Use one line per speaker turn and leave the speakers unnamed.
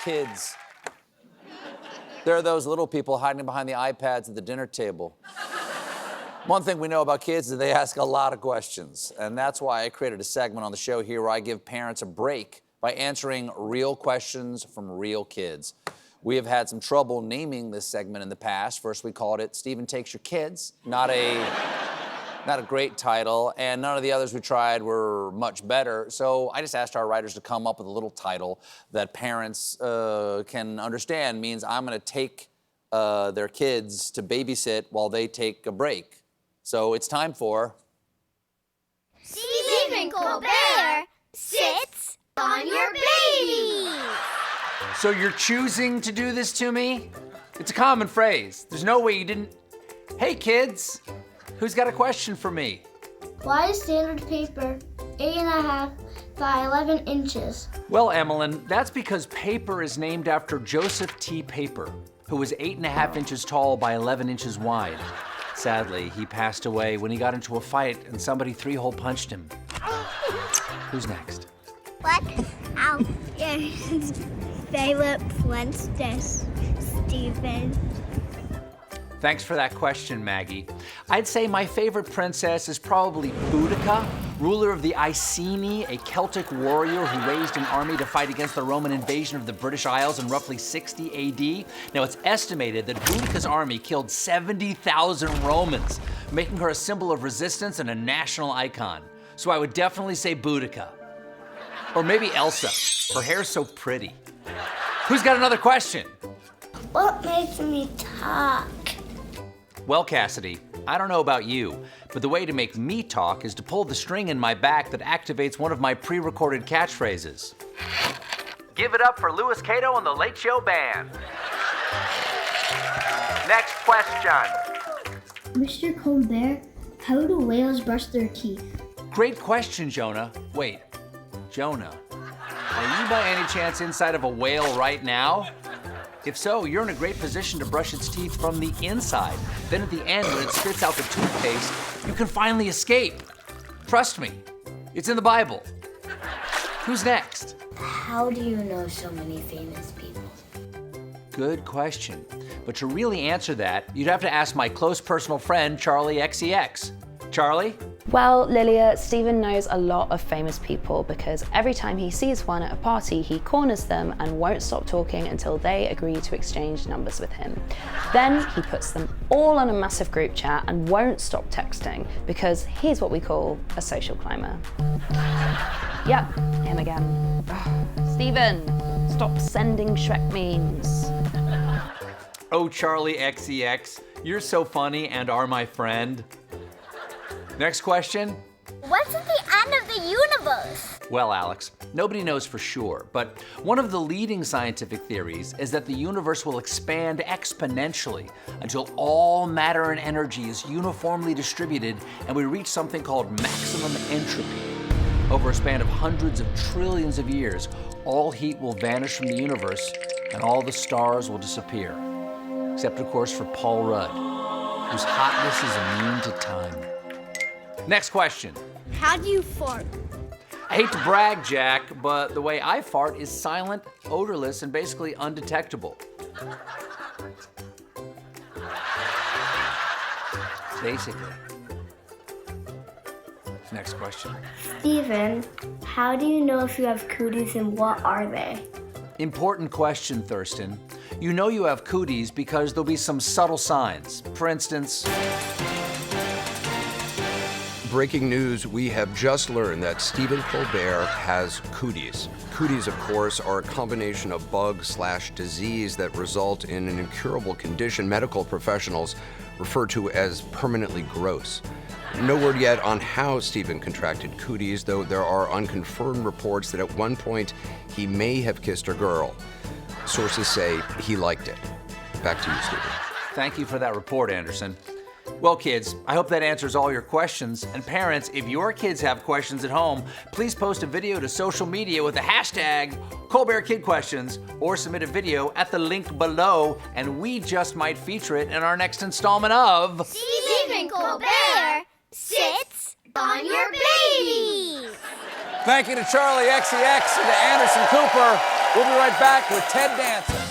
kids. They're those little people hiding behind the iPads at the dinner table. One thing we know about kids is they ask a lot of questions, and that's why I created a segment on the show here where I give parents a break by answering real questions from real kids. We have had some trouble naming this segment in the past. First, we called it Stephen Takes Your Kids. Not a great title, and none of the others we tried were much better. So I just asked our writers to come up with a little title that parents can understand. Means I'm going to take their kids to babysit while they take a break. So it's time for...
Stephen Colbert sits on your baby!
So you're choosing to do this to me? It's a common phrase. There's no way you didn't... Hey, kids, who's got a question for me?
Why is standard paper 8.5 by 11 inches?
Well, Emmeline, that's because paper is named after Joseph T. Paper, who was 8.5 inches tall by 11 inches wide. Sadly, he passed away when he got into a fight and somebody three-hole punched him. Who's next?
What are your favorite princess, Stephen?
Thanks for that question, Maggie. I'd say my favorite princess is probably Boudica, ruler of the Iceni, a Celtic warrior who raised an army to fight against the Roman invasion of the British Isles in roughly 60 AD. Now, it's estimated that Boudica's army killed 70,000 Romans, making her a symbol of resistance and a national icon. So I would definitely say Boudica. Or maybe Elsa. Her hair's so pretty. Who's got another question?
What makes me talk?
Well, Cassidy, I don't know about you, but the way to make me talk is to pull the string in my back that activates one of my pre-recorded catchphrases. Give it up for Louis Cato and the Late Show Band. Next question.
Mr. Colbert, how do whales brush their teeth?
Great question, Jonah. Wait, Jonah, are you by any chance inside of a whale right now? If so, you're in a great position to brush its teeth from the inside. Then at the end, when it spits out the toothpaste, you can finally escape. Trust me, it's in the Bible. Who's next?
How do you know so many famous people?
Good question. But to really answer that, you'd have to ask my close personal friend, Charlie XCX. Charlie?
Well, Lilia, Stephen knows a lot of famous people because every time he sees one at a party, he corners them and won't stop talking until they agree to exchange numbers with him. Then he puts them all on a massive group chat and won't stop texting because he's what we call a social climber. Yep, him again. Ugh. Stephen, stop sending Shrek memes.
Oh, Charlie XCX, you're so funny and are my friend. Next question.
What's at the end of the universe?
Well, Alex, nobody knows for sure, but one of the leading scientific theories is that the universe will expand exponentially until all matter and energy is uniformly distributed and we reach something called maximum entropy. Over a span of hundreds of trillions of years, all heat will vanish from the universe and all the stars will disappear. Except, of course, for Paul Rudd, whose hotness is immune to time. Next question.
How do you fart?
I hate to brag, Jack, but the way I fart is silent, odorless, and basically undetectable. Basically. Next question.
Stephen, how do you know if you have cooties and what are they?
Important question, Thurston. You know you have cooties because there'll be some subtle signs. For instance...
Breaking news, we have just learned that Stephen Colbert has cooties. Cooties, of course, are a combination of bug/disease that result in an incurable condition medical professionals refer to as permanently gross. No word yet on how Stephen contracted cooties, though there are unconfirmed reports that at one point he may have kissed a girl. Sources say he liked it. Back to you, Stephen.
Thank you for that report, Anderson. Well, kids, I hope that answers all your questions. And parents, if your kids have questions at home, please post a video to social media with the hashtag #ColbertKidQuestions or submit a video at the link below, and we just might feature it in our next installment of...
Stephen Colbert sits on your baby!
Thank you to Charlie XCX and to Anderson Cooper. We'll be right back with Ted Danson.